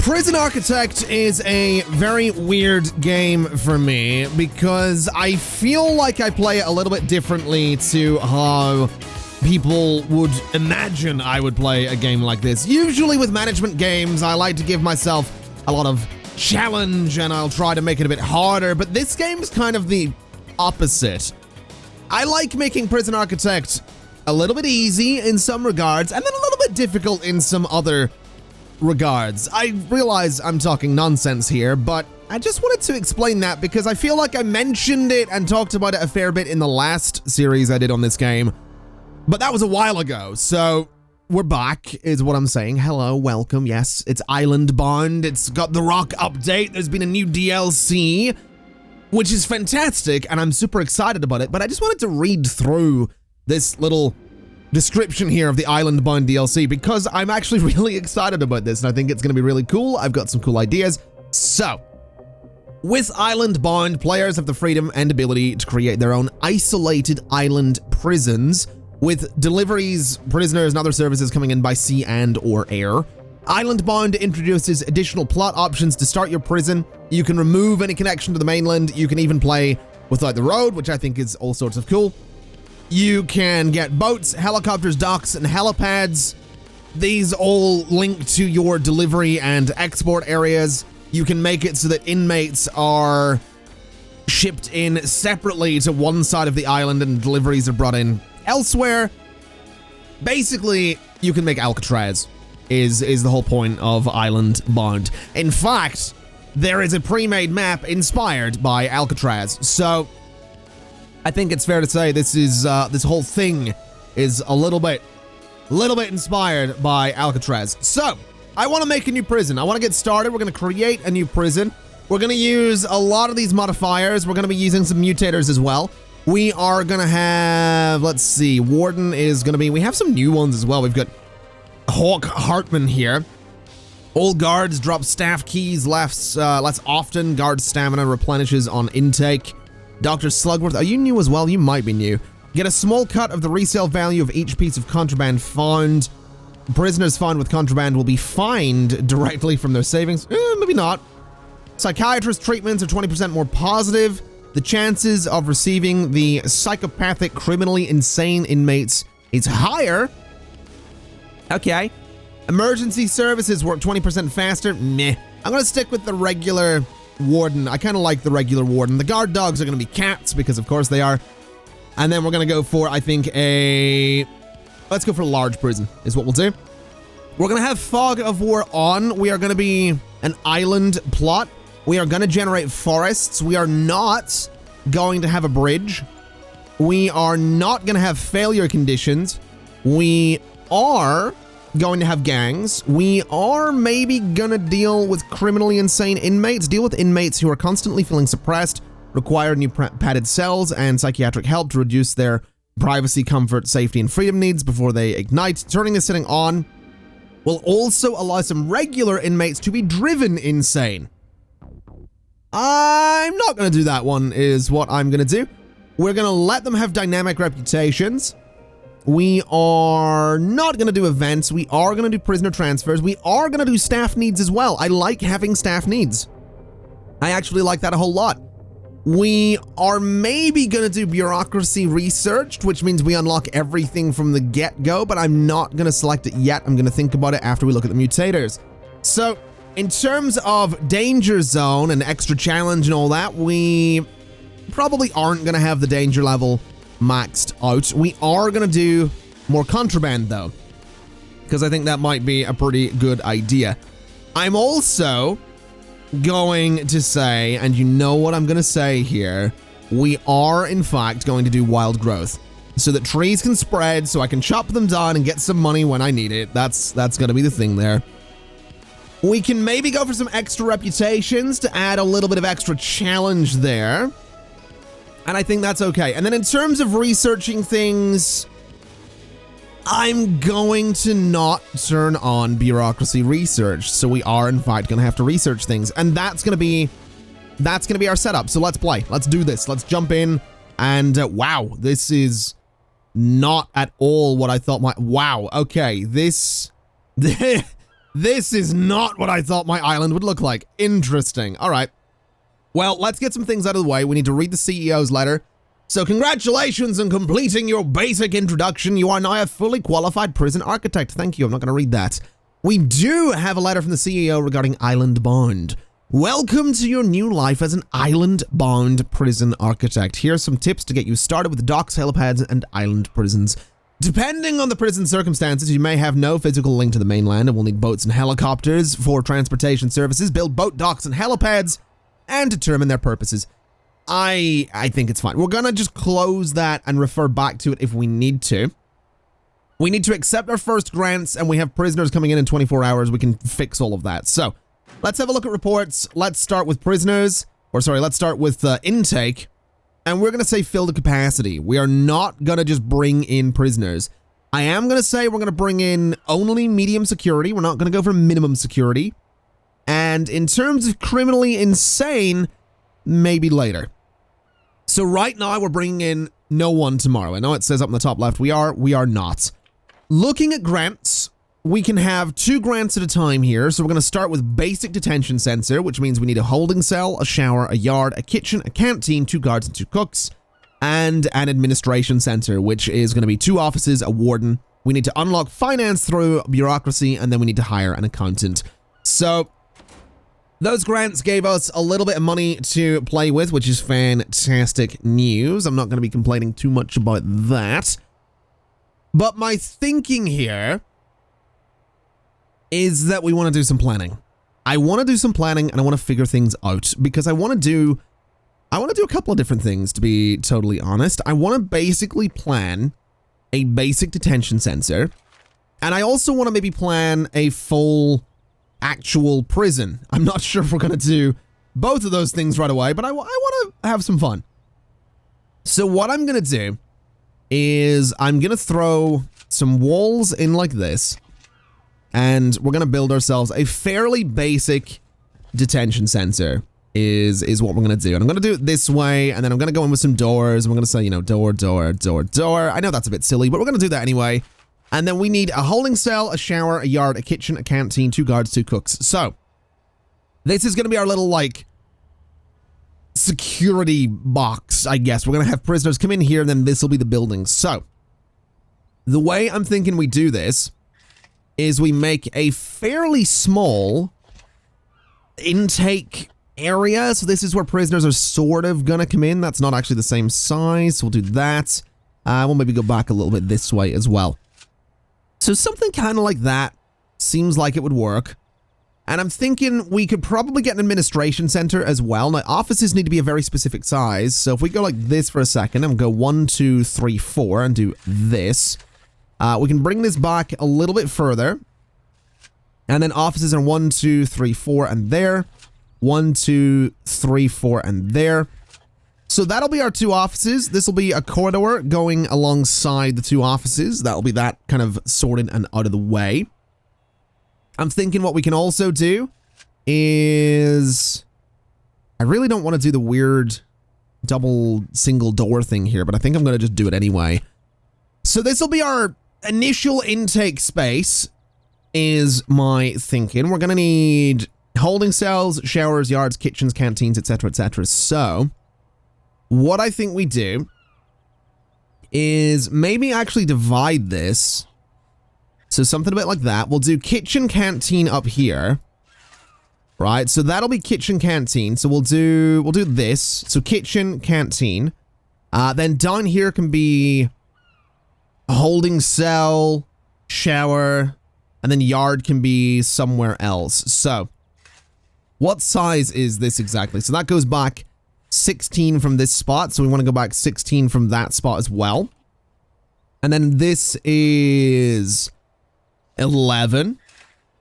Prison Architect is a very weird game for me because I feel like I play it a little bit differently to how people would imagine I would play a game like this. Usually with management games, I like to give myself a lot of challenge and I'll try to make it a bit harder, but this game is kind of the opposite. I like making Prison Architect a little bit easy in some regards and then a little bit difficult in some other regards. I realize I'm talking nonsense here, but I just wanted to explain that because I feel like I mentioned it and talked about it a fair bit in the last series I did on this game, but that was a while ago, so we're back is what I'm saying. Hello, welcome. Yes, it's Island Bound. It's got the Rock update. There's been a new DLC, which is fantastic, and I'm super excited about it, but I just wanted to read through this little description here of the Island Bound DLC because I'm actually really excited about this and I think it's going to be really cool. I've got some cool ideas. So, with Island Bound, players have the freedom and ability to create their own isolated island prisons with deliveries, prisoners, and other services coming in by sea and or air. Island Bound introduces additional plot options to start your prison. You can remove any connection to the mainland. You can even play without the road, which I think is all sorts of cool. You can get boats, helicopters, docks, and helipads. These all link to your delivery and export areas. You can make it so that inmates are shipped in separately to one side of the island and deliveries are brought in elsewhere. Basically, you can make Alcatraz, is the whole point of Island Bound. In fact, there is a pre-made map inspired by Alcatraz, so I think it's fair to say this is this whole thing is a little bit inspired by Alcatraz. So, I want to make a new prison. I want to get started. We're going to create a new prison. We're going to use a lot of these modifiers. We're going to be using some mutators as well. We are going to have, let's see, Warden is going to be, we have some new ones as well. We've got Hawk Hartman here. All guards drop staff keys less often. Guard stamina replenishes on intake. Dr. Slugworth, are you new as well? You might be new. Get a small cut of the resale value of each piece of contraband found. Prisoners found with contraband will be fined directly from their savings. Maybe not. Psychiatrist treatments are 20% more positive. The chances of receiving the psychopathic, criminally insane inmates is higher. Okay. Emergency services work 20% faster. Meh. I'm going to stick with the regular Warden. I kind of like the regular Warden. The guard dogs are going to be cats because of course they are. And then we're going to go for, I think, let's go for a large prison is what we'll do. We're going to have Fog of War on. We are going to be an island plot. We are going to generate forests. We are not going to have a bridge. We are not going to have failure conditions. We are going to have gangs. We are maybe gonna deal with criminally insane inmates, deal with inmates who are constantly feeling suppressed, require new padded cells and psychiatric help to reduce their privacy, comfort, safety, and freedom needs before they ignite. Turning this setting on will also allow some regular inmates to be driven insane. I'm not gonna do that one, is what I'm gonna do. We're gonna let them have dynamic reputations. We are not going to do events. We are going to do prisoner transfers. We are going to do staff needs as well. I like having staff needs. I actually like that a whole lot. We are maybe going to do bureaucracy researched, which means we unlock everything from the get-go, but I'm not going to select it yet. I'm going to think about it after we look at the mutators. So, in terms of danger zone and extra challenge and all that, we probably aren't going to have the danger level maxed out. We are going to do more contraband though, because I think that might be a pretty good idea. I'm also going to say, and you know what I'm going to say here, we are in fact going to do wild growth so that trees can spread so I can chop them down and get some money when I need it. That's going to be the thing there. We can maybe go for some extra reputations to add a little bit of extra challenge there. And I think that's okay. And then in terms of researching things, I'm going to not turn on bureaucracy research. So we are in fact going to have to research things. And that's going to be our setup. So let's play. Let's do this. Let's jump in. And wow, this is not at all what I thought wow. Okay, this This is not what I thought my island would look like. Interesting. All right. Well, let's get some things out of the way. We need to read the CEO's letter. So congratulations on completing your basic introduction. You are now a fully qualified prison architect. Thank you. I'm not going to read that. We do have a letter from the CEO regarding island bound. Welcome to your new life as an island-bound prison architect. Here are some tips to get you started with docks, helipads, and island prisons. Depending on the prison circumstances, you may have no physical link to the mainland and will need boats and helicopters for transportation services, build boat docks and helipads, and determine their purposes. I think it's fine. We're gonna just close that and refer back to it if we need to. We need to accept our first grants, and we have prisoners coming in 24 hours. We can fix all of that. So let's have a look at reports. Let's start with prisoners, or sorry, let's start with intake. And we're gonna say fill the capacity. We are not gonna just bring in prisoners. I am gonna say we're gonna bring in only medium security. We're not gonna go for minimum security. And in terms of criminally insane, maybe later. So right now we're bringing in no one tomorrow. I know it says up in the top left we are not. Looking at grants, we can have 2 grants at a time here. So we're going to start with basic detention center, which means we need a holding cell, a shower, a yard, a kitchen, a canteen, 2 guards and 2 cooks, and an administration center, which is going to be 2 offices, a warden. We need to unlock finance through bureaucracy, and then we need to hire an accountant. So those grants gave us a little bit of money to play with, which is fantastic news. I'm not going to be complaining too much about that. But my thinking here is that we want to do some planning. I want to do some planning, and I want to figure things out, because I want to do a couple of different things, to be totally honest. I want to basically plan a basic detention center, and I also want to maybe plan a full actual prison. I'm not sure if we're going to do both of those things right away, but I want to have some fun. So what I'm going to do is I'm going to throw some walls in like this, and we're going to build ourselves a fairly basic detention center is what we're going to do. And I'm going to do it this way, and then I'm going to go in with some doors, and we're going to say, you know, door, door, door, door. I know that's a bit silly, but we're going to do that anyway. And then we need a holding cell, a shower, a yard, a kitchen, a canteen, 2 guards, 2 cooks. So this is going to be our little, like, security box, I guess. We're going to have prisoners come in here, and then this will be the building. So the way I'm thinking we do this is we make a fairly small intake area. So this is where prisoners are sort of going to come in. That's not actually the same size. So we'll do that. We'll maybe go back a little bit this way as well. So something kind of like that seems like it would work. And I'm thinking we could probably get an administration center as well. Now, offices need to be a very specific size. So if we go like this for a second and go 1, 2, 3, 4 and do this, we can bring this back a little bit further. And then offices are 1, 2, 3, 4 and there. 1, 2, 3, 4 and there. So that'll be our 2 offices. This will be a corridor going alongside the 2 offices. That'll be that kind of sorted and out of the way. I'm thinking what we can also do is, I really don't want to do the weird double single door thing here, but I think I'm going to just do it anyway. So this will be our initial intake space, is my thinking. We're going to need holding cells, showers, yards, kitchens, canteens, etc., etc. So what I think we do is maybe actually divide this. So something a bit like that. We'll do kitchen, canteen up here. Right, so that'll be kitchen, canteen. So we'll do this. So kitchen, canteen. Then down here can be a holding cell, shower, and then yard can be somewhere else. So what size is this exactly? So that goes back 16 from this spot, so we want to go back 16 from that spot as well. And then this is 11,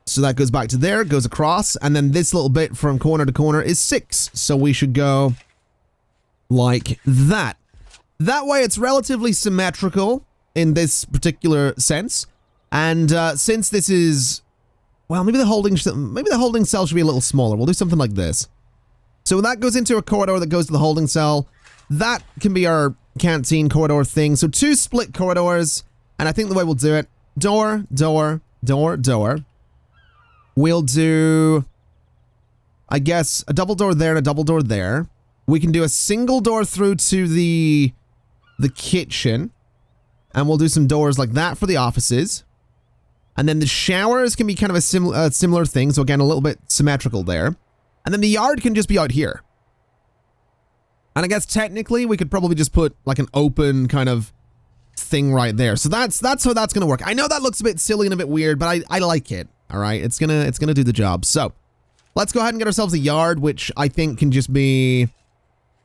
so that goes back to there, goes across, and then this little bit from corner to corner is 6, so we should go like that. That way it's relatively symmetrical in this particular sense, and since this is, well, maybe the holding cell should be a little smaller. We'll do something like this. So that goes into a corridor that goes to the holding cell. That can be our canteen corridor thing. So 2 split corridors. And I think the way we'll do it, door, door, door, door. We'll do, I guess, a double door there and a double door there. We can do a single door through to the kitchen. And we'll do some doors like that for the offices. And then the showers can be kind of a similar thing. So again, a little bit symmetrical there. And then the yard can just be out here. And I guess technically we could probably just put like an open kind of thing right there. So that's how that's going to work. I know that looks a bit silly and a bit weird, but I like it. All right. It's going to do the job. So let's go ahead and get ourselves a yard, which I think can just be,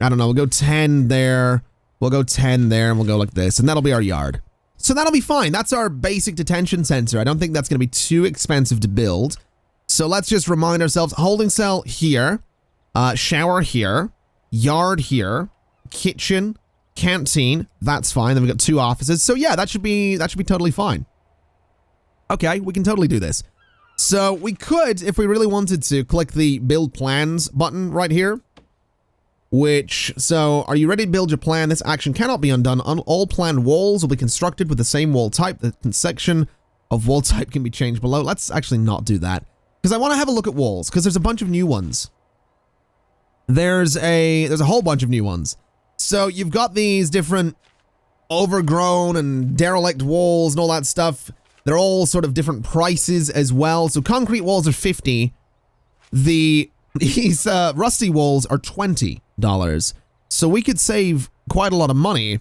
I don't know, we'll go 10 there. We'll go 10 there and we'll go like this. And that'll be our yard. So that'll be fine. That's our basic detention center. I don't think that's going to be too expensive to build. So let's just remind ourselves, holding cell here, shower here, yard here, kitchen, canteen, that's fine. Then we've got 2 offices. So yeah, that should be totally fine. Okay, we can totally do this. So we could, if we really wanted to, click the build plans button right here. So are you ready to build your plan? This action cannot be undone. All planned walls will be constructed with the same wall type. The section of wall type can be changed below. Let's actually not do that, because I want to have a look at walls, because there's a bunch of new ones. There's a whole bunch of new ones. So you've got these different overgrown and derelict walls and all that stuff. They're all sort of different prices as well. So concrete walls are $50. These rusty walls are $20. So we could save quite a lot of money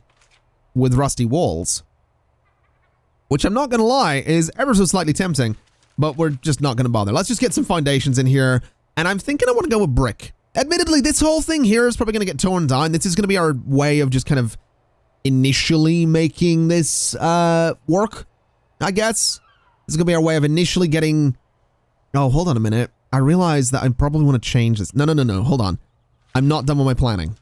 with rusty walls, which I'm not going to lie is ever so slightly tempting, but we're just not going to bother. Let's just get some foundations in here. And I'm thinking I want to go with brick. Admittedly, this whole thing here is probably going to get torn down. This is going to be our way of just kind of initially making this work, I guess. This is going to be our way of initially getting... Oh, hold on a minute. I realize that I probably want to change this. No. Hold on. I'm not done with my planning.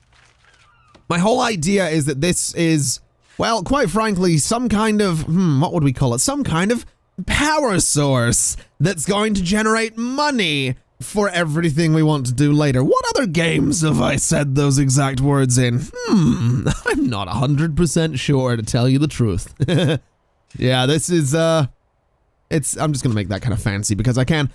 My whole idea is that this is, well, quite frankly, some kind of, what would we call it? Some kind of power source that's going to generate money for everything we want to do later. What other games have I said those exact words in? I'm not 100% sure, to tell you the truth. Yeah, this is, I'm just gonna make that kind of fancy because I can.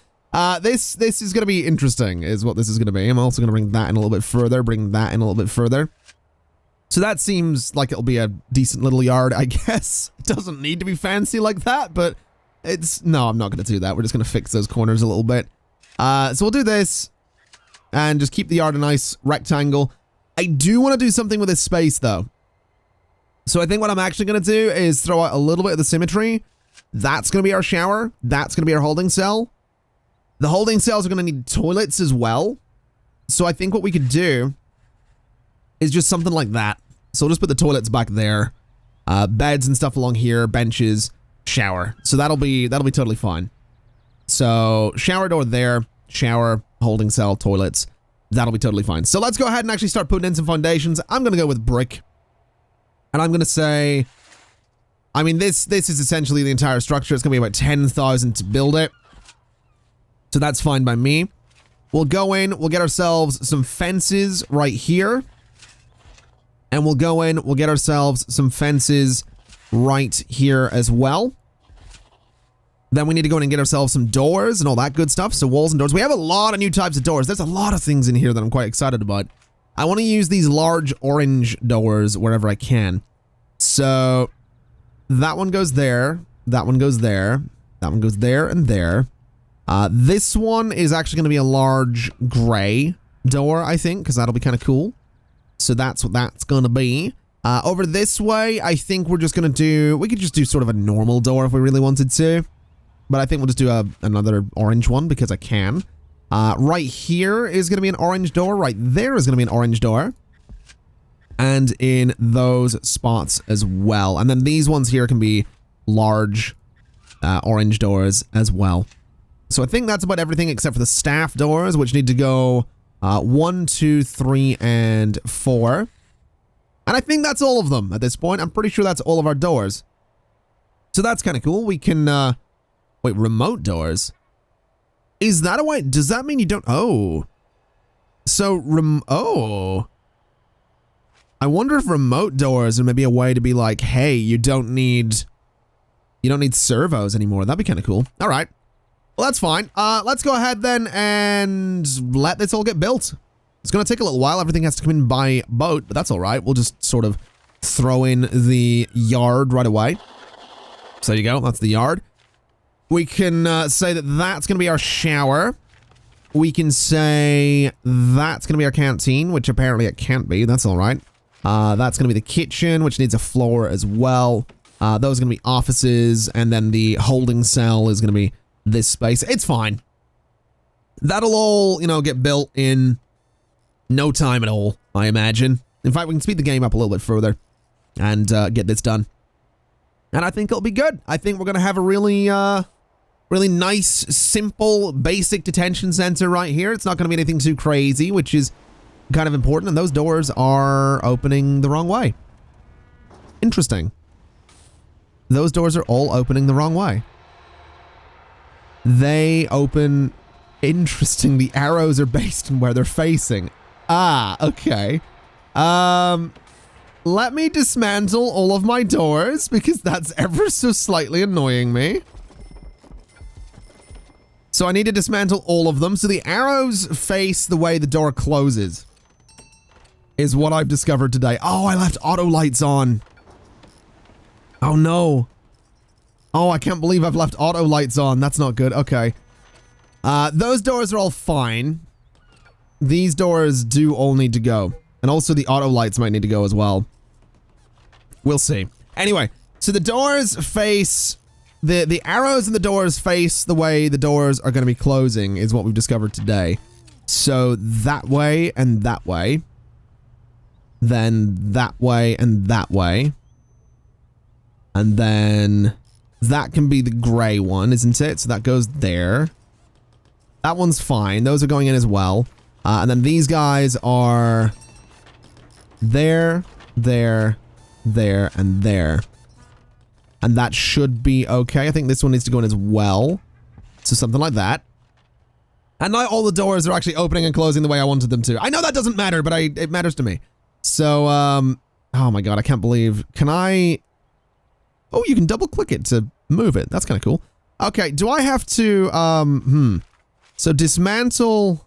This is gonna be interesting, is what this is gonna be. I'm also gonna bring that in a little bit further, bring that in a little bit further. So that seems like it'll be a decent little yard, I guess. It doesn't need to be fancy like that, but no, I'm not gonna do that. We're just gonna fix those corners a little bit. So we'll do this and just keep the yard a nice rectangle. I do want to do something with this space though. So I think what I'm actually going to do is throw out a little bit of the symmetry. That's going to be our shower. That's going to be our holding cell. The holding cells are going to need toilets as well. So I think what we could do is just something like that. So we'll just put the toilets back there. Beds and stuff along here, benches, shower. So that'll be totally fine. So shower door there, shower, holding cell, toilets. That'll be totally fine. So let's go ahead and actually start putting in some foundations. I'm going to go with brick. And I'm going to say, I mean, this is essentially the entire structure. It's going to be about 10,000 to build it. So that's fine by me. We'll go in, we'll get ourselves some fences right here. And we'll go in, we'll get ourselves some fences right here as well. Then we need to go in and get ourselves some doors and all that good stuff. So walls and doors. We have a lot of new types of doors. There's a lot of things in here that I'm quite excited about. I want to use these large orange doors wherever I can. So that one goes there. That one goes there. That one goes there and there. This one is actually going to be a large gray door, I think, because that'll be kind of cool. So that's what that's going to be. Over this way, I think we're just going to do... We could just do sort of a normal door if we really wanted to. But I think we'll just do another orange one because I can. Right here is going to be an orange door. Right there is going to be an orange door. And in those spots as well. And then these ones here can be large orange doors as well. So I think that's about everything except for the staff doors, which need to go 1, 2, 3, and 4. And I think that's all of them at this point. I'm pretty sure that's all of our doors. So that's kind of cool. We can... Wait, remote doors? Is that a way? Does that mean you don't? Oh. So, oh. I wonder if remote doors are maybe a way to be like, hey, you don't need servos anymore. That'd be kind of cool. All right. Well, that's fine. Let's go ahead then and let this all get built. It's going to take a little while. Everything has to come in by boat, but that's all right. We'll just sort of throw in the yard right away. So there you go. That's the yard. We can say that that's going to be our shower. We can say that's going to be our canteen, which apparently it can't be. That's all right. That's going to be the kitchen, which needs a floor as well. Those are going to be offices, and then the holding cell is going to be this space. It's fine. That'll all, you know, get built in no time at all, I imagine. In fact, we can speed the game up a little bit further and get this done. And I think it'll be good. I think we're going to have a really, really nice, simple, basic detention center right here. It's not going to be anything too crazy, which is kind of important. And those doors are opening the wrong way. Interesting. Those doors are all opening the wrong way. They open... Interesting. The arrows are based on where they're facing. Ah, okay. Let me dismantle all of my doors because that's ever so slightly annoying me. So I need to dismantle all of them. So the arrows face the way the door closes is what I've discovered today. Oh, I left auto lights on. Oh no. Oh, I can't believe I've left auto lights on. That's not good. Okay. Those doors are all fine. These doors do all need to go. And also the auto lights might need to go as well. We'll see. Anyway, so the doors face... The arrows in the doors face the way the doors are going to be closing is what we've discovered today. So that way and that way. Then that way and that way. And then that can be the gray one, isn't it? So that goes there. That one's fine. Those are going in as well. And then these guys are there, there, there, and there. And that should be okay. I think this one needs to go in as well. So something like that. And now all the doors are actually opening and closing the way I wanted them to. I know that doesn't matter, but it matters to me. So, oh my god, I can't believe... Can I... Oh, you can double click it to move it. That's kind of cool. Okay, do I have to, So dismantle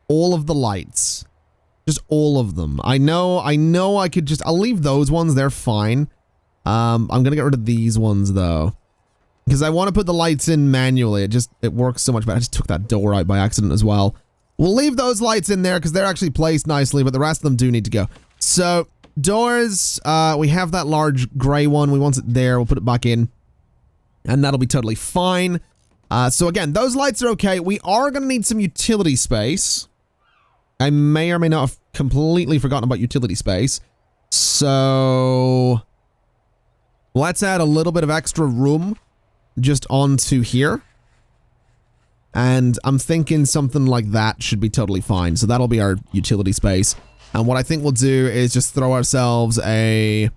all of the lights. Just all of them. I know I could just... I'll leave those ones. They're fine. I'm gonna get rid of these ones, though. Because I want to put the lights in manually. It works so much better. I just took that door out by accident as well. We'll leave those lights in there because they're actually placed nicely, but the rest of them do need to go. So, doors, we have that large gray one. We want it there. We'll put it back in. And that'll be totally fine. So again, those lights are okay. We are going to need some utility space. I may or may not have completely forgotten about utility space. So... let's add a little bit of extra room just onto here. And I'm thinking something like that should be totally fine. So that'll be our utility space. And what I think we'll do is just throw ourselves a...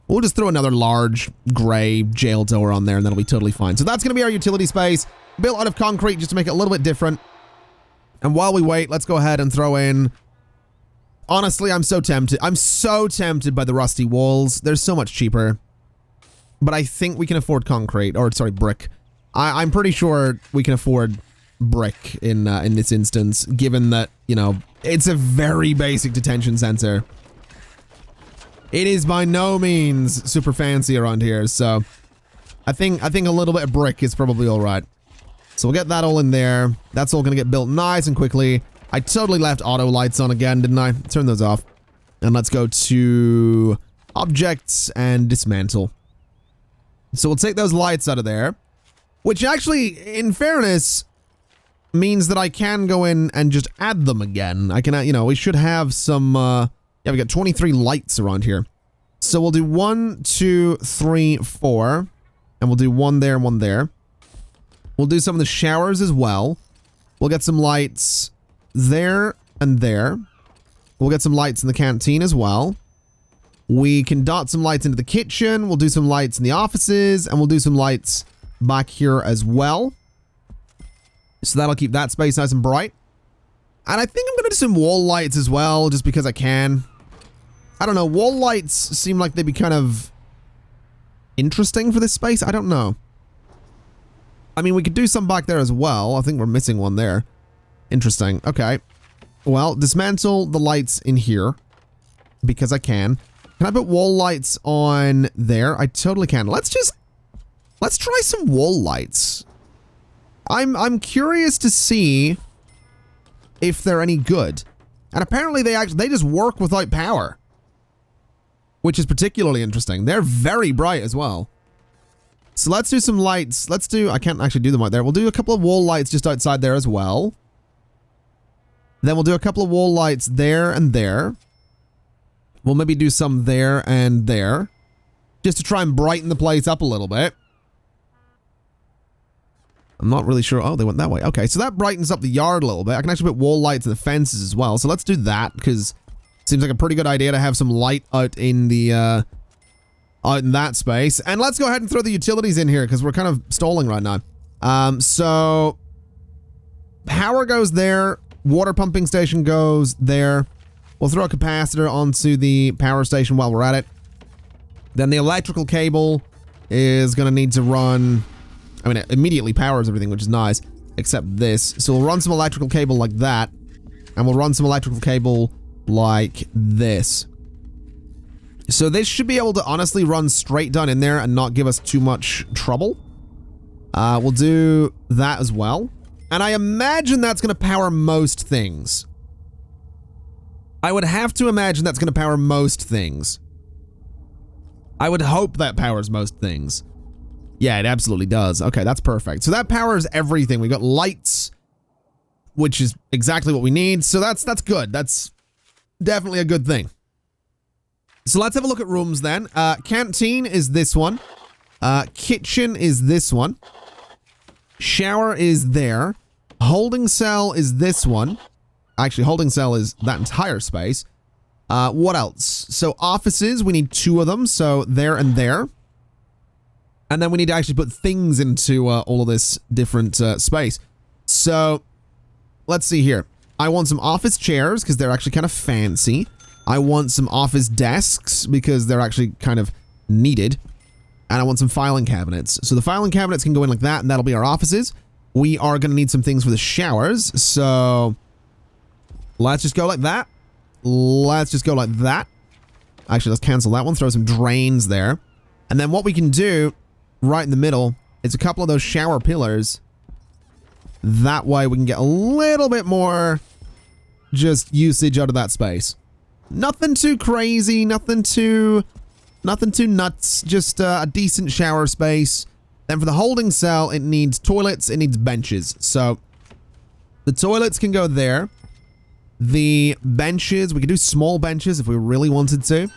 We'll just throw another large gray jail door on there and that'll be totally fine. So that's going to be our utility space, built out of concrete just to make it a little bit different. And while we wait, let's go ahead and throw in... Honestly, I'm so tempted. I'm so tempted by the rusty walls. They're so much cheaper. But I think we can afford concrete, or sorry, brick. I'm pretty sure we can afford brick in this instance, given that, you know, it's a very basic detention center. It is by no means super fancy around here, so I think a little bit of brick is probably all right. So we'll get that all in there. That's all gonna get built nice and quickly. I totally left auto lights on again, didn't I? Turn those off. And let's go to objects and dismantle. So we'll take those lights out of there, which actually, in fairness, means that I can go in and just add them again. I can, you know, we should have some, yeah, we got 23 lights around here. So we'll do 1, 2, 3, 4, and we'll do one there and one there. We'll do some of the showers as well. We'll get some lights there and there. We'll get some lights in the canteen as well. We can dot some lights into the kitchen. We'll do some lights in the offices, and we'll do some lights back here as well. So that'll keep that space nice and bright. And I think I'm going to do some wall lights as well, just because I can. I don't know, wall lights seem like they'd be kind of interesting for this space. I don't know. I mean, we could do some back there as well. I think we're missing one there. Interesting. Okay. Well, dismantle the lights in here because I can. Can I put wall lights on there? I totally can. Let's try some wall lights. I'm curious to see if they're any good. And apparently they just work without power, which is particularly interesting. They're very bright as well. So let's do some lights. I can't actually do them out there. We'll do a couple of wall lights just outside there as well. Then we'll do a couple of wall lights there and there. We'll maybe do some there and there, just to try and brighten the place up a little bit. I'm not really sure. Oh, they went that way. Okay, so that brightens up the yard a little bit. I can actually put wall lights in the fences as well. So let's do that, because it seems like a pretty good idea to have some light out in the out in that space. And let's go ahead and throw the utilities in here, because we're kind of stalling right now. So power goes there. Water pumping station goes there. We'll throw a capacitor onto the power station while we're at it. Then the electrical cable is going to need to run. I mean, it immediately powers everything, which is nice, except this. So we'll run some electrical cable like that, and we'll run some electrical cable like this. So this should be able to honestly run straight down in there and not give us too much trouble. We'll do that as well. And I imagine that's going to power most things. I would have to imagine that's going to power most things. I would hope that powers most things. Yeah, it absolutely does. Okay, that's perfect. So that powers everything. We got lights, which is exactly what we need. So that's good. That's definitely a good thing. So let's have a look at rooms then. Canteen is this one. Kitchen is this one. Shower is there. Holding cell is this one. Actually, holding cell is that entire space. What else? So offices, we need 2 of them. So there and there. And then we need to actually put things into all of this different space. So let's see here. I want some office chairs because they're actually kind of fancy. I want some office desks because they're actually kind of needed. And I want some filing cabinets. So the filing cabinets can go in like that, and that'll be our offices. We are going to need some things for the showers. So let's just go like that. Let's just go like that. Actually, let's cancel that one. Throw some drains there. And then what we can do right in the middle is a couple of those shower pillars. That way we can get a little bit more just usage out of that space. Nothing too crazy, nothing too nuts, just a decent shower space. Then for the holding cell, it needs toilets, it needs benches. So the toilets can go there. The benches, we could do small benches if we really wanted to,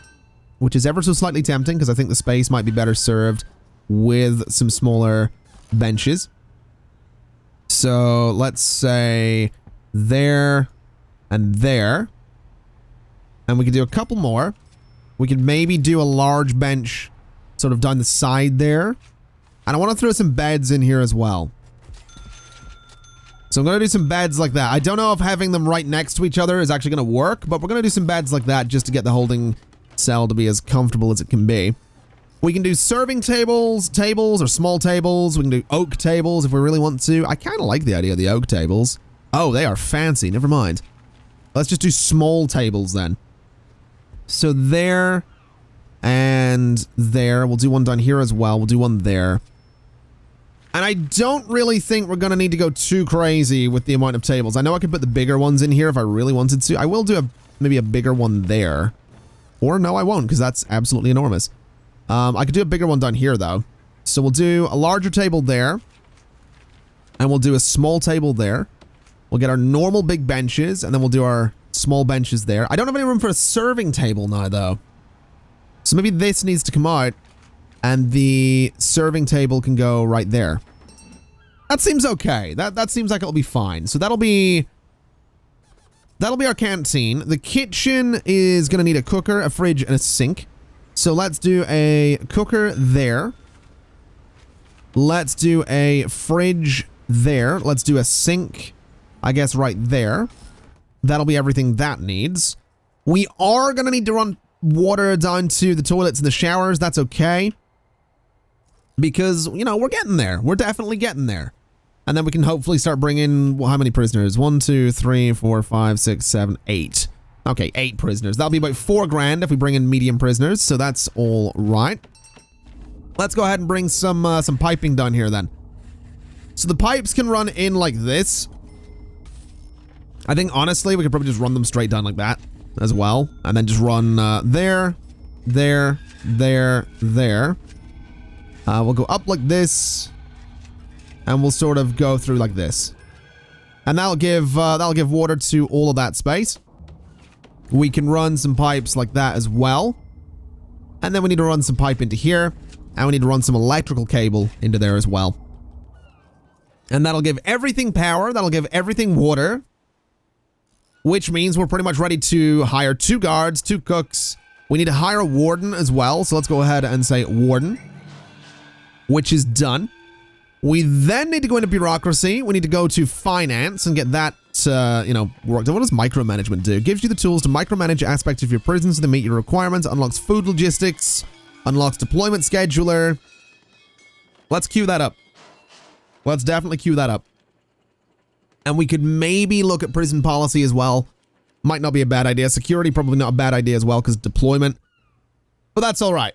which is ever so slightly tempting because I think the space might be better served with some smaller benches. So let's say there and there. And we could do a couple more. We could maybe do a large bench sort of down the side there. And I want to throw some beds in here as well. So I'm going to do some beds like that. I don't know if having them right next to each other is actually going to work, but we're going to do some beds like that just to get the holding cell to be as comfortable as it can be. We can do serving tables or small tables. We can do oak tables if we really want to. I kind of like the idea of the oak tables. Oh, they are fancy. Never mind. Let's just do small tables then. So there and there. We'll do one down here as well. We'll do one there. And I don't really think we're going to need to go too crazy with the amount of tables. I know I could put the bigger ones in here if I really wanted to. I will do maybe a bigger one there. Or no, I won't, because that's absolutely enormous. I could do a bigger one down here, though. So we'll do a larger table there. And we'll do a small table there. We'll get our normal big benches, and then we'll do our small benches there. I don't have any room for a serving table now, though. So maybe this needs to come out, and the serving table can go right there. That seems okay. That seems like it'll be fine. So that'll be our canteen. The kitchen is going to need a cooker, a fridge, and a sink. So let's do a cooker there. Let's do a fridge there. Let's do a sink, I guess, right there. That'll be everything that needs. We are going to need to run water down to the toilets and the showers. That's okay. Because, you know, we're getting there. We're definitely getting there. And then we can hopefully start bringing, well, how many prisoners? 1, 2, 3, 4, 5, 6, 7, 8. Okay, 8 prisoners. That'll be about 4 grand if we bring in medium prisoners, so that's all right. Let's go ahead and bring some piping done here then. So the pipes can run in like this. I think, honestly, we could probably just run them straight down like that as well. And then just run there, there, there, there. We'll go up like this. And we'll sort of go through like this. And that'll give water to all of that space. We can run some pipes like that as well. And then we need to run some pipe into here. And we need to run some electrical cable into there as well. And that'll give everything power. That'll give everything water. Which means we're pretty much ready to hire 2 guards, 2 cooks. We need to hire a warden as well. So let's go ahead and say warden. Which is done. We then need to go into bureaucracy. We need to go to finance and get that, you know, worked. What does micromanagement do? It gives you the tools to micromanage aspects of your prison so they meet your requirements. Unlocks food logistics. Unlocks deployment scheduler. Let's queue that up. Let's definitely queue that up. And we could maybe look at prison policy as well. Might not be a bad idea. Security, probably not a bad idea as well because deployment. But that's all right.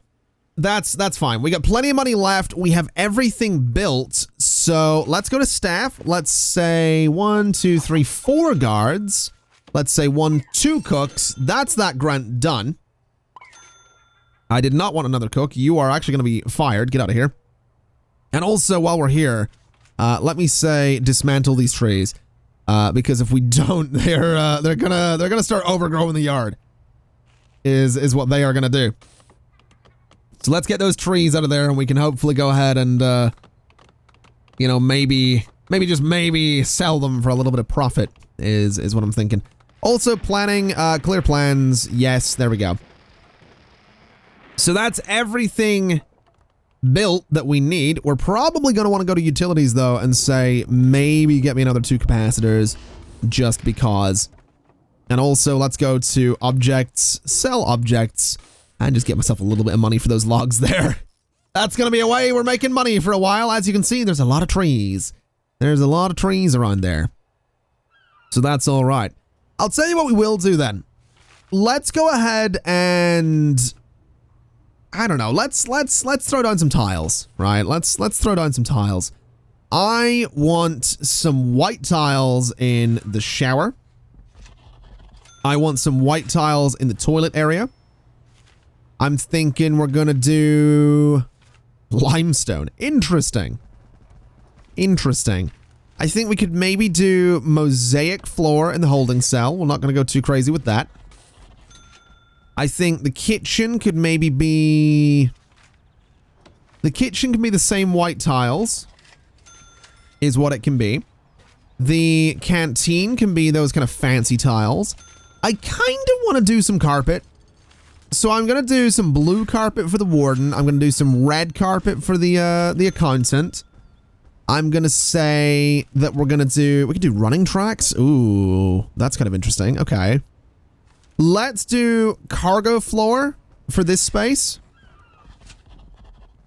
That's fine. We got plenty of money left. We have everything built. So let's go to staff. Let's say 1, 2, 3, 4 guards. Let's say 1, 2 cooks. That's that grant done. I did not want another cook. You are actually going to be fired. Get out of here. And also, while we're here, let me say dismantle these trees. Because if we don't, they're gonna start overgrowing the yard. Is what they are gonna do. So let's get those trees out of there and we can hopefully go ahead and, you know, maybe sell them for a little bit of profit is what I'm thinking. Also planning, clear plans. Yes, there we go. So that's everything built that we need. We're probably going to want to go to utilities though and say, maybe get me another 2 capacitors just because. And also let's go to objects, sell objects. And just get myself a little bit of money for those logs there. That's going to be a way we're making money for a while. As you can see, there's a lot of trees. There's a lot of trees around there. So that's all right. I'll tell you what we will do then. Let's go ahead and... I don't know. Let's throw down some tiles, right? Let's throw down some tiles. I want some white tiles in the shower. I want some white tiles in the toilet area. I'm thinking we're gonna do limestone. Interesting. Interesting. I think we could maybe do mosaic floor in the holding cell. We're not gonna go too crazy with that. I think the kitchen could maybe be... The kitchen can be the same white tiles. Is what it can be. The canteen can be those kind of fancy tiles. I kind of want to do some carpet. So I'm going to do some blue carpet for the warden. I'm going to do some red carpet for the accountant. I'm going to say that we're going to do... We could do running tracks. Ooh, that's kind of interesting. Okay. Let's do cargo floor for this space.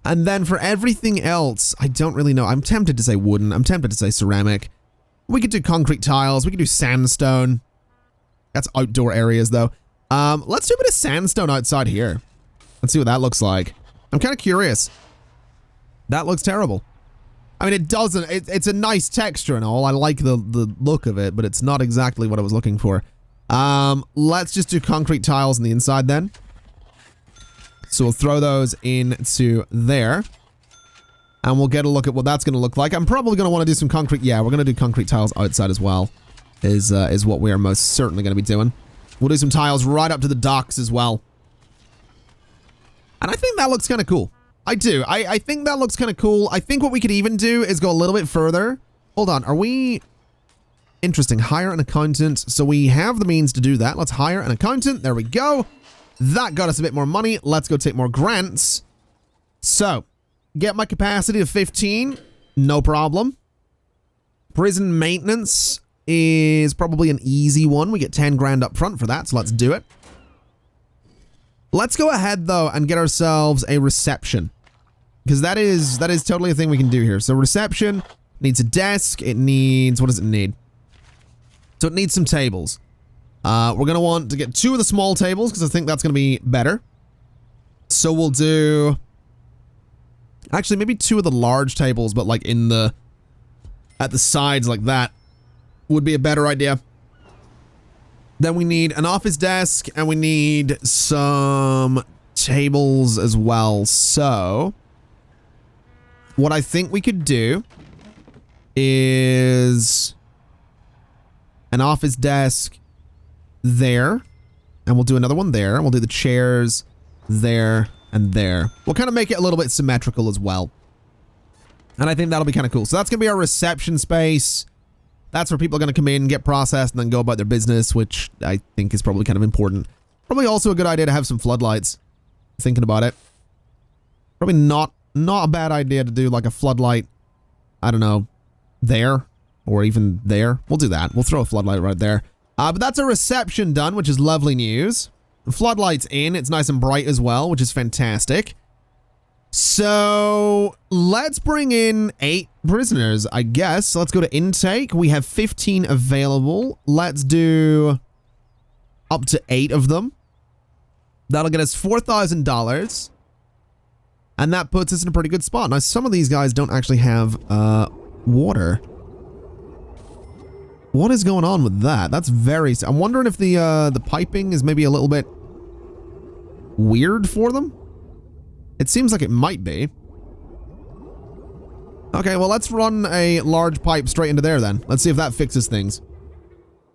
And then for everything else, I don't really know. I'm tempted to say wooden. I'm tempted to say ceramic. We could do concrete tiles. We could do sandstone. That's outdoor areas, though. Let's do a bit of sandstone outside here. Let's see what that looks like. I'm kind of curious. That looks terrible. I mean, it doesn't. It's a nice texture and all. I like the look of it, but it's not exactly what I was looking for. Let's just do concrete tiles on the inside then. So we'll throw those into there. And we'll get a look at what that's going to look like. I'm probably going to want to do some concrete. Yeah, we're going to do concrete tiles outside as well. Is what we are most certainly going to be doing. We'll do some tiles right up to the docks as well. And I think that looks kind of cool. I do. I think that looks kind of cool. I think what we could even do is go a little bit further. Hold on. Are we... Interesting. Hire an accountant. So we have the means to do that. Let's hire an accountant. There we go. That got us a bit more money. Let's go take more grants. So, get my capacity to 15. No problem. Prison maintenance is probably an easy one. We get 10 grand up front for that, so let's do it. Let's go ahead, though, and get ourselves a reception. Because that is totally a thing we can do here. So reception needs a desk. It needs, what does it need? So it needs some tables. We're going to want to get 2 of the small tables because I think that's going to be better. So we'll do, actually maybe 2 of the large tables, but like at the sides like that would be a better idea. Then we need an office desk and we need some tables as well. So what I think we could do is an office desk there, and we'll do another one there, and we'll do the chairs there and there. We'll kind of make it a little bit symmetrical as well. And I think that'll be kind of cool. So that's going to be our reception space. That's where people are going to come in, get processed, and then go about their business, which I think is probably kind of important. Probably also a good idea to have some floodlights. Thinking about it. Probably not a bad idea to do like a floodlight, I don't know, there, or even there. We'll do that. We'll throw a floodlight right there. But that's a reception done, which is lovely news. The floodlight's in. It's nice and bright as well, which is fantastic. So let's bring in 8 prisoners, I guess. Let's go to intake. We have 15 available. Let's do up to 8 of them. That'll get us $4,000. And that puts us in a pretty good spot. Now, some of these guys don't actually have water. What is going on with that? That's very... I'm wondering if the piping is maybe a little bit weird for them. It seems like it might be. Okay, well, let's run a large pipe straight into there then. Let's see if that fixes things.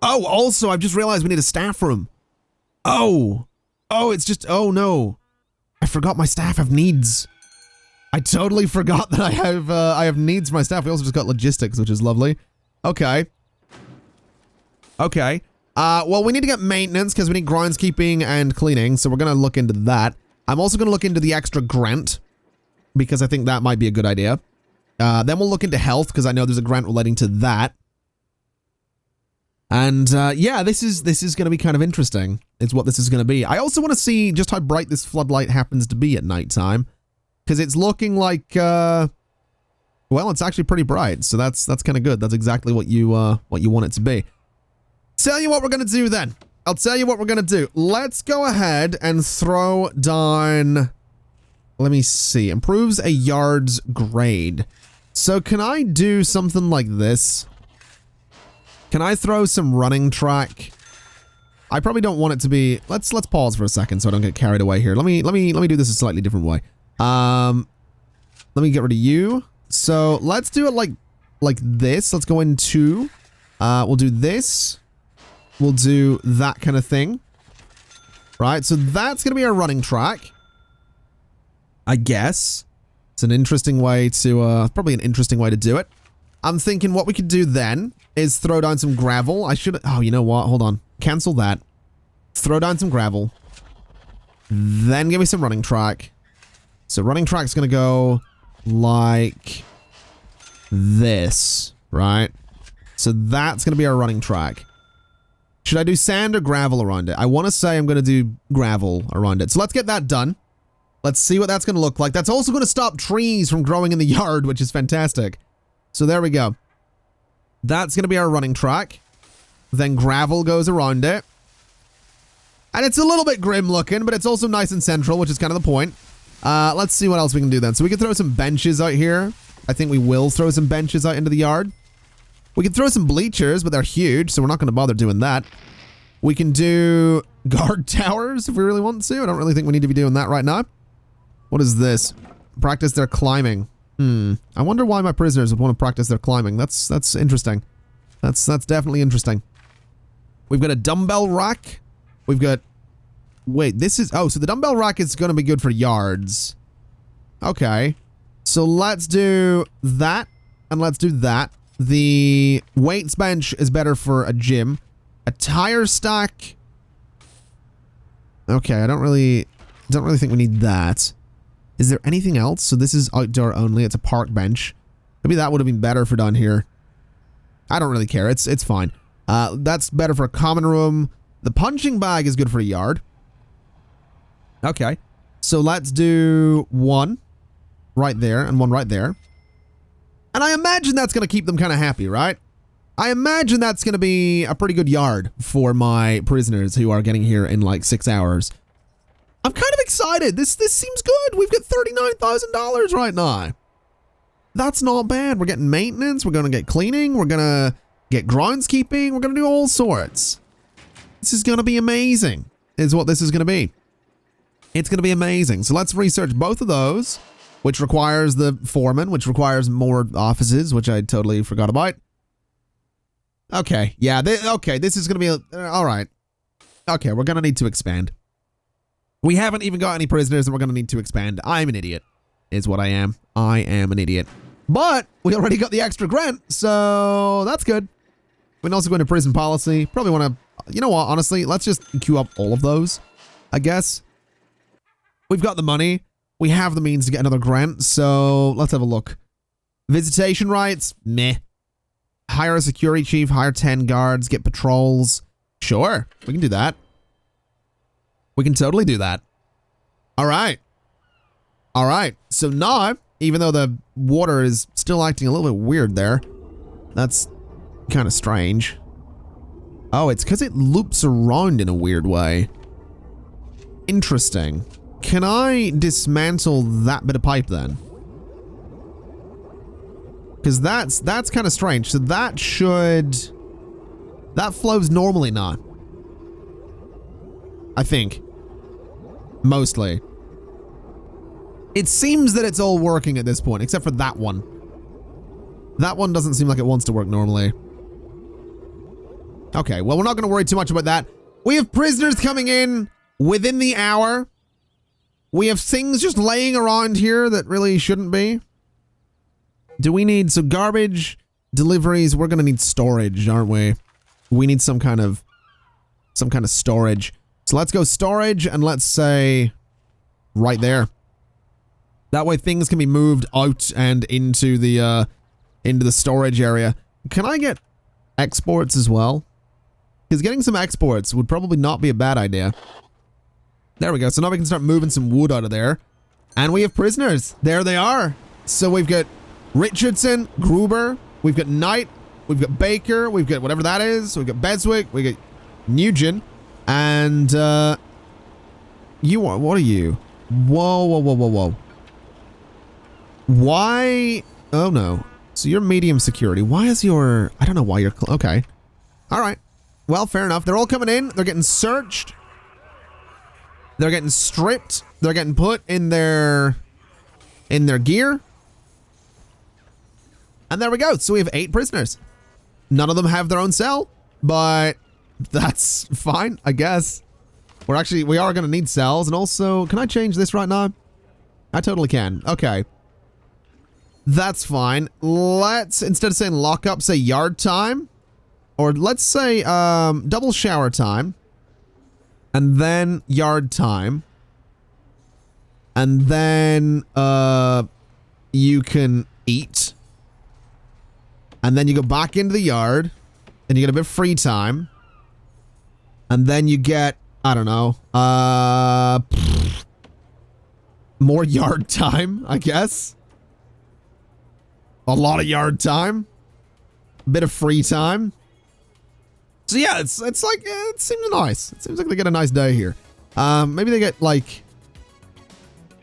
Oh, also, I've just realized we need a staff room. Oh, it's just... Oh, no. I forgot my staff have needs. I totally forgot that I have needs for my staff. We also just got logistics, which is lovely. Okay. Okay. Well, we need to get maintenance because we need groundskeeping and cleaning, so we're going to look into that. I'm also going to look into the extra grant because I think that might be a good idea. Then we'll look into health because I know there's a grant relating to that. And yeah, this is going to be kind of interesting. It's what this is going to be. I also want to see just how bright this floodlight happens to be at nighttime because it's looking like well, it's actually pretty bright. So that's kind of good. That's exactly what you want it to be. Tell you what we're going to do then. I'll tell you what we're going to do. Let's go ahead and throw down, let me see, improves a yard's grade. So can I do something like this? Can I throw some running track? I probably don't want it to be, let's pause for a second so I don't get carried away here. Let me do this a slightly different way. Let me get rid of you. So let's do it like this. Let's go into, we'll do this. We'll do that kind of thing. Right, so that's going to be our running track. I guess. It's an interesting way to, probably an interesting way to do it. I'm thinking what we could do then is throw down some gravel. I should, oh, you know what? Hold on. Cancel that. Throw down some gravel. Then give me some running track. So running track's going to go like this, right? So that's going to be our running track. Should I do sand or gravel around it? I want to say I'm going to do gravel around it. So let's get that done. Let's see what that's going to look like. That's also going to stop trees from growing in the yard, which is fantastic. So there we go. That's going to be our running track. Then gravel goes around it. And it's a little bit grim looking, but it's also nice and central, which is kind of the point. Let's see what else we can do then. So we can throw some benches out here. I think we will throw some benches out into the yard. We can throw some bleachers, but they're huge, so we're not going to bother doing that. We can do guard towers if we really want to. I don't really think we need to be doing that right now. What is this? Practice their climbing. I wonder why my prisoners would want to practice their climbing. That's interesting. That's definitely interesting. We've got a dumbbell rack. We've got... Wait, this is... Oh, so the dumbbell rack is going to be good for yards. Okay. So let's do that, and let's do that. The weights bench is better for a gym. A tire stack. Okay, I don't really think we need that. Is there anything else? So this is outdoor only. It's a park bench. Maybe that would have been better for down here. I don't really care. It's fine. That's better for a common room. The punching bag is good for a yard. Okay. So let's do one. right there and one right there. And I imagine that's going to keep them kind of happy, right? I imagine that's going to be a pretty good yard for my prisoners who are getting here in like 6 hours. I'm kind of excited. This seems good. We've got $39,000 right now. That's not bad. We're getting maintenance. We're going to get cleaning. We're going to get groundskeeping. We're going to do all sorts. This is going to be amazing, is what this is going to be. It's going to be amazing. So let's research both of those, which requires the foreman, which requires more offices, which I totally forgot about. Okay. Yeah. Okay. This is going to be all right. Okay. We're going to need to expand. We haven't even got any prisoners and we're going to need to expand. I'm an idiot is what I am. I am an idiot. But we already got the extra grant, so that's good. We can also go into prison policy. Probably want to, you know what, honestly, let's just queue up all of those, I guess. We've got the money. We have the means to get another grant, so let's have a look. Visitation rights, meh. Hire a security chief, hire 10 guards, get patrols. Sure, we can do that. We can totally do that. All right. All right, so now, even though the water is still acting a little bit weird there, that's kind of strange. Oh, it's because it loops around in a weird way. Interesting. Can I dismantle that bit of pipe then? Because that's kind of strange. So that flows normally now. I think. Mostly. It seems that it's all working at this point, except for that one. That one doesn't seem like it wants to work normally. Okay, well, we're not going to worry too much about that. We have prisoners coming in within the hour. We have things just laying around here that really shouldn't be. Do we need some garbage deliveries? We're going to need storage, aren't we? We need some kind of storage. So let's go storage and let's say right there. That way things can be moved out and into the storage area. Can I get exports as well? Because getting some exports would probably not be a bad idea. There we go. So now we can start moving some wood out of there. And we have prisoners. There they are. So we've got Richardson, Gruber, we've got Knight, we've got Baker, we've got whatever that is. We've got Beswick, we got Nugent, and you are, what are you? Whoa, whoa, whoa, whoa, whoa. Why? Oh no. So you're medium security. Why is your, I don't know why you're, okay. All right. Well, fair enough. They're all coming in. They're getting searched. They're getting stripped. They're getting put in their gear. And there we go. So we have 8 prisoners. None of them have their own cell, but that's fine, I guess. We are going to need cells. And also, can I change this right now? I totally can. Okay. That's fine. Let's, instead of saying lockup, say yard time. Or let's say double shower time. And then yard time. And then you can eat. And then you go back into the yard. And you get a bit of free time. And then you get, I don't know, more yard time, I guess. A lot of yard time. A bit of free time. So yeah, it's like, it seems nice. It seems like they get a nice day here. Maybe they get like,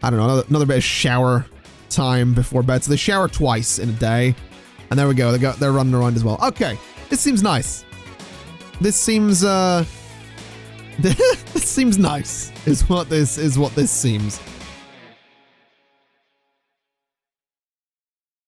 I don't know, another bit of shower time before bed. So they shower twice in a day. And there we go. They're running around as well. Okay. This seems nice. This seems, this seems nice is what this seems.